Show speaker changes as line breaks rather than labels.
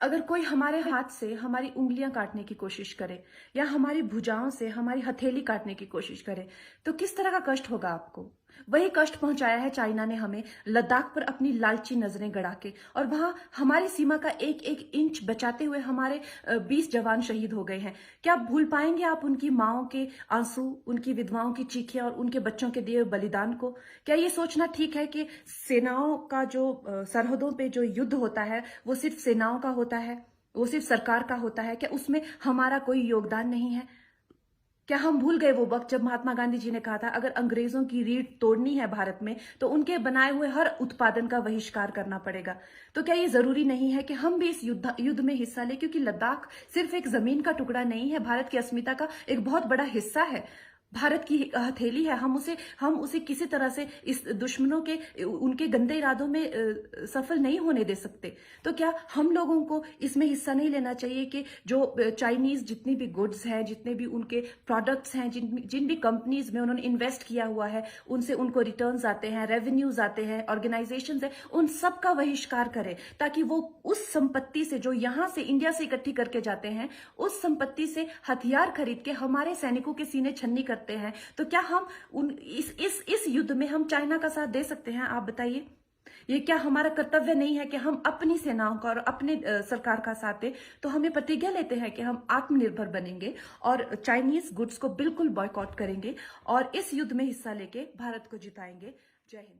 अगर कोई हमारे हाथ से हमारी उंगलियां काटने की कोशिश करे या हमारी भुजाओं से हमारी हथेली काटने की कोशिश करे तो किस तरह का कष्ट होगा आपको। वही कष्ट पहुंचाया है चाइना ने हमें लद्दाख पर अपनी लालची नजरें गड़ा के, और वहां हमारी सीमा का एक एक इंच बचाते हुए हमारे 20 जवान शहीद हो गए हैं। क्या भूल पाएंगे आप उनकी माओं के आंसू, उनकी विधवाओं की चीखें और उनके बच्चों के दिए बलिदान को? क्या ये सोचना ठीक है कि सेनाओं का जो सरहदों पे जो युद्ध होता है वो सिर्फ सेनाओं का होता है, वो सिर्फ सरकार का होता है? क्या उसमें हमारा कोई योगदान नहीं है? क्या हम भूल गए वो वक्त जब महात्मा गांधी जी ने कहा था अगर अंग्रेजों की रीढ़ तोड़नी है भारत में तो उनके बनाए हुए हर उत्पादन का बहिष्कार करना पड़ेगा? तो क्या ये जरूरी नहीं है कि हम भी इस युद्ध में हिस्सा लें? क्योंकि लद्दाख सिर्फ एक जमीन का टुकड़ा नहीं है, भारत की अस्मिता का एक बहुत बड़ा हिस्सा है, भारत की हथेली है। हम उसे किसी तरह से इस दुश्मनों के उनके गंदे इरादों में सफल नहीं होने दे सकते। तो क्या हम लोगों को इसमें हिस्सा नहीं लेना चाहिए कि जो चाइनीज जितनी भी गुड्स हैं, जितने भी उनके प्रोडक्ट्स हैं, जिन भी कंपनीज में उन्होंने इन्वेस्ट किया हुआ है, उनसे उनको रिटर्न्स आते हैं, रेवेन्यूज आते हैं, ऑर्गेनाइजेशंस है, उन सब का बहिष्कार करें ताकि वो उस संपत्ति से जो यहां से इंडिया से इकट्ठी करके जाते हैं उस संपत्ति से हथियार खरीद के हमारे सैनिकों के सीने छन्नी करते हैं। तो क्या हम इस युद्ध में हम चाइना का साथ दे सकते हैं? आप बताइए। ये क्या हमारा कर्तव्य नहीं है कि हम अपनी सेनाओं का और अपने सरकार का साथ दें? तो हमें प्रतिज्ञा लेते हैं कि हम आत्मनिर्भर बनेंगे और चाइनीज गुड्स को बिल्कुल बॉयकॉट करेंगे और इस युद्ध में हिस्सा लेके भारत को जिताएंगे। जय हिंद।